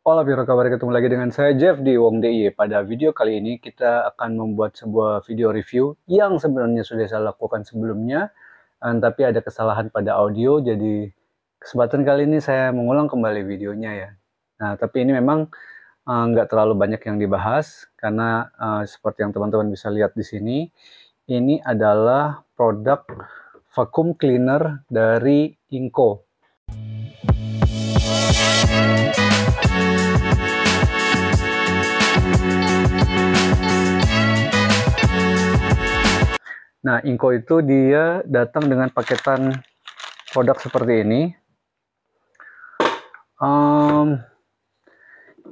Hola Biro, kabar ketemu lagi dengan saya Jeff di Wong DIY. Pada video kali ini kita akan membuat sebuah video review yang sebenarnya sudah saya lakukan sebelumnya, tapi ada kesalahan pada audio, jadi kesempatan kali ini saya mengulang kembali videonya ya. Nah, tapi ini memang nggak terlalu banyak yang dibahas, karena seperti yang teman-teman bisa lihat di sini, ini adalah produk vacuum cleaner dari Inco. Nah, Inco itu dia datang dengan paketan produk seperti ini.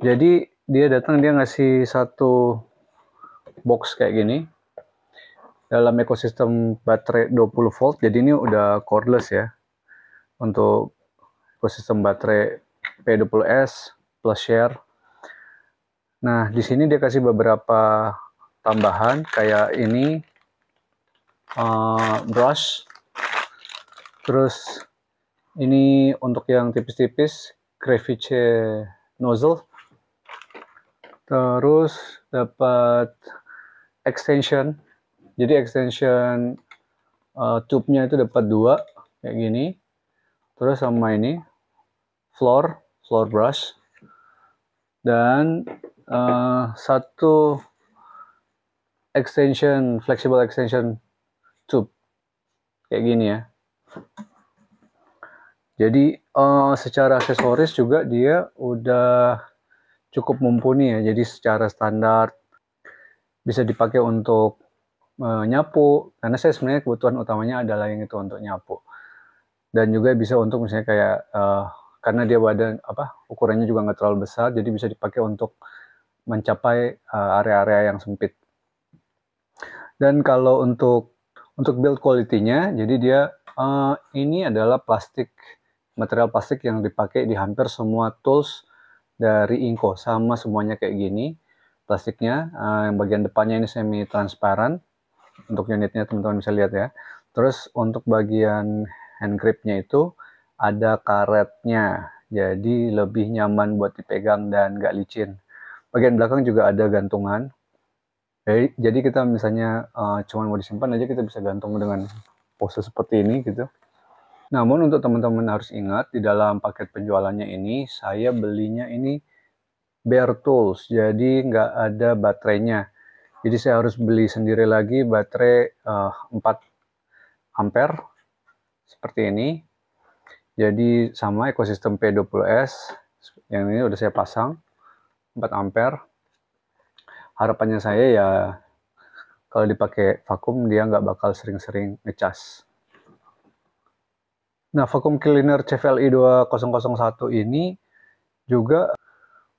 Jadi dia datang, dia ngasih satu box kayak gini dalam ekosistem baterai 20 volt. Jadi ini udah cordless ya untuk ekosistem baterai P20S plus share. Nah, di sini dia kasih beberapa tambahan kayak ini, brush. Terus ini untuk yang tipis-tipis, Crevice nozzle. Terus dapat extension. Jadi extension tube-nya itu dapat 2 kayak gini. Terus sama ini floor brush, dan satu flexible extension tube kayak gini ya. Jadi secara aksesoris juga dia udah cukup mumpuni ya. Jadi secara standar bisa dipakai untuk nyapu, karena saya sebenarnya kebutuhan utamanya adalah yang itu untuk nyapu. Dan juga bisa untuk misalnya kayak karena dia ukurannya juga nggak terlalu besar, jadi bisa dipakai untuk mencapai area-area yang sempit. Dan kalau untuk build quality-nya, jadi dia ini adalah material plastik yang dipakai di hampir semua tools dari Inco, sama semuanya kayak gini plastiknya. Yang bagian depannya ini semi transparan, untuk unitnya teman-teman bisa lihat ya. Terus untuk bagian hand gripnya itu ada karetnya, jadi lebih nyaman buat dipegang dan nggak licin. Bagian belakang juga ada gantungan. Jadi kita misalnya cuma mau disimpan aja, kita bisa gantung dengan pose seperti ini gitu. Namun untuk teman-teman harus ingat, di dalam paket penjualannya ini saya belinya ini bare tools, jadi nggak ada baterainya. Jadi saya harus beli sendiri lagi baterai 4 ampere seperti ini. Jadi sama ekosistem P20S yang ini udah saya pasang 4 ampere. Harapannya saya ya kalau dipakai vakum dia nggak bakal sering-sering ngecas. Nah, vacuum cleaner CVLI 2001 ini juga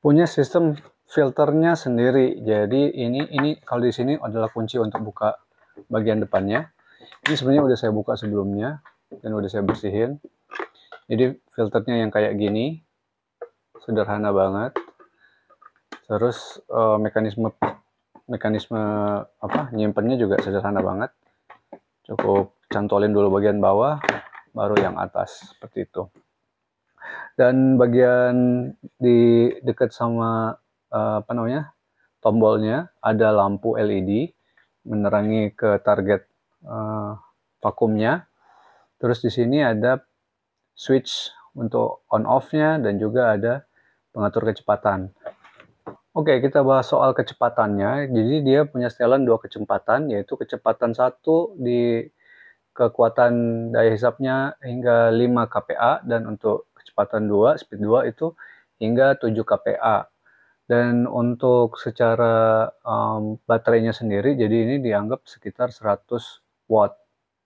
punya sistem filternya sendiri. Jadi ini kalau di sini adalah kunci untuk buka bagian depannya. Ini sebenarnya udah saya buka sebelumnya dan udah saya bersihin. Jadi filternya yang kayak gini, sederhana banget. Terus mekanisme nyimpennya juga sederhana banget. Cukup cantolin dulu bagian bawah, baru yang atas seperti itu. Dan bagian di dekat sama tombolnya ada lampu LED menerangi ke target vakumnya. Terus di sini ada switch untuk on off-nya dan juga ada pengatur kecepatan. Oke, kita bahas soal kecepatannya. Jadi dia punya setelan 2 kecepatan, yaitu kecepatan 1 di kekuatan daya hisapnya hingga 5 kPa, dan untuk kecepatan 2, speed 2 itu hingga 7 kPa. Dan untuk secara baterainya sendiri, jadi ini dianggap sekitar 100 watt.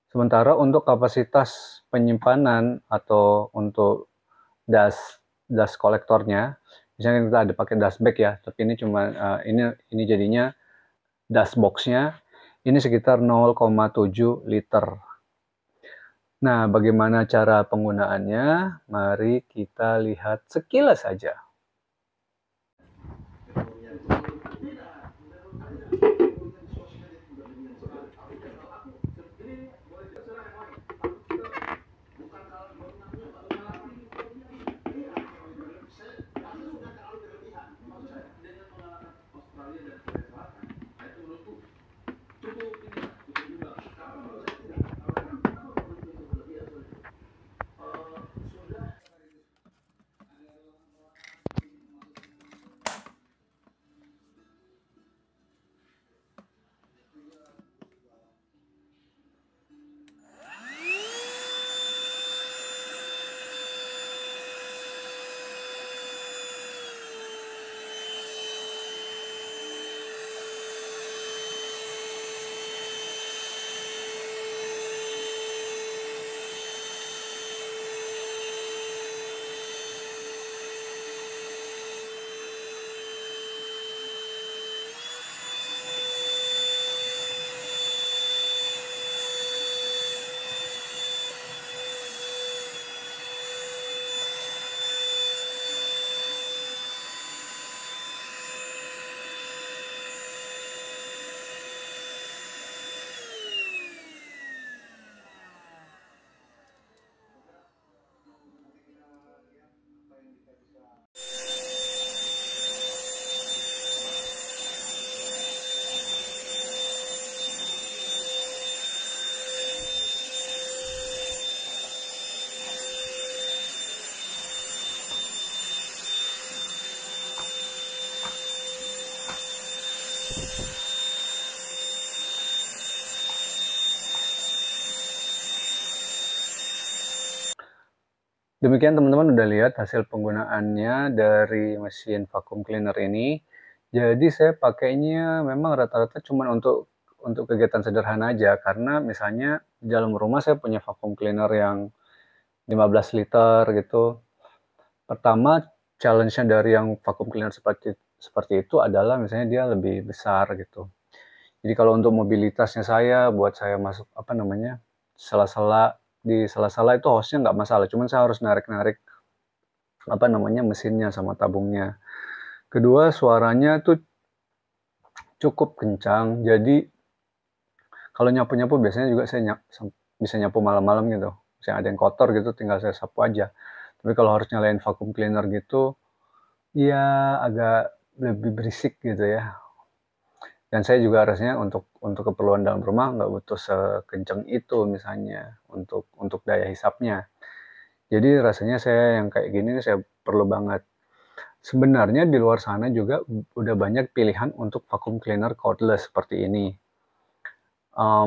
Sementara untuk kapasitas penyimpanan atau untuk dust kolektornya, misalnya kita ada pakai dust bag ya, tapi ini cuma ini jadinya dust boxnya ini sekitar 0,7 liter. Nah, bagaimana cara penggunaannya? Mari kita lihat sekilas saja. Demikian teman-teman udah lihat hasil penggunaannya dari mesin vacuum cleaner ini. Jadi saya pakainya memang rata-rata cuma untuk kegiatan sederhana aja, karena misalnya di dalam rumah saya punya vacuum cleaner yang 15 liter gitu. Pertama, challenge-nya dari yang vacuum cleaner seperti itu adalah misalnya dia lebih besar gitu. Jadi kalau untuk mobilitasnya saya, buat saya masuk sela-sela, di sela-sela itu hostnya nggak masalah, cuman saya harus narik-narik mesinnya sama tabungnya. Kedua, suaranya tuh cukup kencang, jadi kalau nyapu-nyapu biasanya juga saya bisa nyapu malam-malam gitu. Misalnya ada yang kotor gitu, tinggal saya sapu aja. Tapi kalau harus nyalain vacuum cleaner gitu, ya agak lebih berisik gitu ya. Dan saya juga rasanya untuk keperluan dalam rumah nggak butuh sekencang itu misalnya untuk daya hisapnya. Jadi rasanya saya yang kayak gini saya perlu banget. Sebenarnya di luar sana juga udah banyak pilihan untuk vacuum cleaner cordless seperti ini.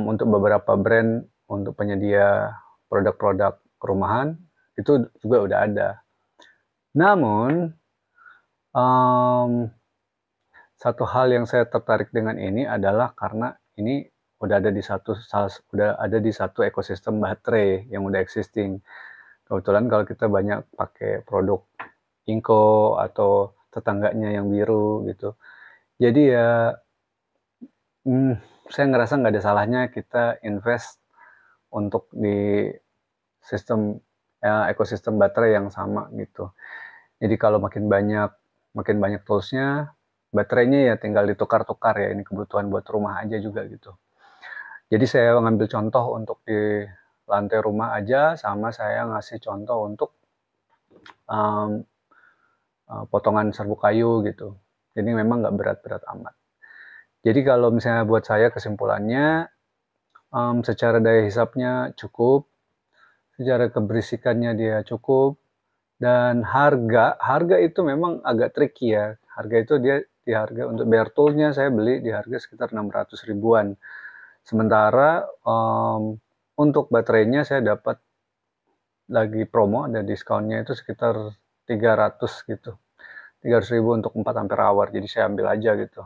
Untuk beberapa brand, untuk penyedia produk-produk rumahan, itu juga udah ada. Namun, satu hal yang saya tertarik dengan ini adalah karena ini udah ada di satu ekosistem baterai yang udah existing. Kebetulan kalau kita banyak pakai produk Inco atau tetangganya yang biru gitu. Jadi ya, saya ngerasa nggak ada salahnya kita invest untuk di ekosistem baterai yang sama gitu. Jadi kalau makin banyak toolsnya, baterainya ya tinggal ditukar-tukar ya, ini kebutuhan buat rumah aja juga gitu. Jadi saya ngambil contoh untuk di lantai rumah aja, sama saya ngasih contoh untuk potongan serbuk kayu gitu. Jadi memang nggak berat-berat amat. Jadi kalau misalnya buat saya kesimpulannya, secara daya hisapnya cukup, secara keberisikannya dia cukup, dan harga itu memang agak tricky ya. Harga itu dia di harga untuk bare toolnya saya beli di harga sekitar 600 ribuan. Sementara untuk baterainya saya dapat lagi promo, ada diskonnya itu sekitar 300 gitu. 300 ribu untuk 4 ampere hour, jadi saya ambil aja gitu.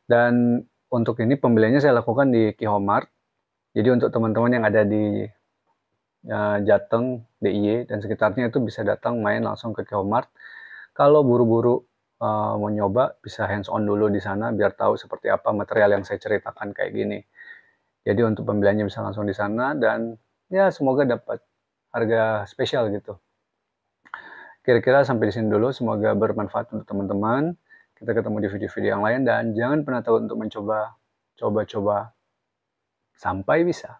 Dan untuk ini pembeliannya saya lakukan di Kihomart. Jadi untuk teman-teman yang ada di Jateng, DIY, dan sekitarnya itu bisa datang main langsung ke Kihomart. Kalau buru-buru mau nyoba, bisa hands on dulu di sana biar tahu seperti apa material yang saya ceritakan kayak gini. Jadi untuk pembeliannya bisa langsung di sana, dan ya semoga dapat harga spesial gitu. Kira-kira sampai di sini dulu, semoga bermanfaat untuk teman-teman. Kita ketemu di video-video yang lain, dan jangan pernah takut untuk mencoba, coba-coba sampai bisa.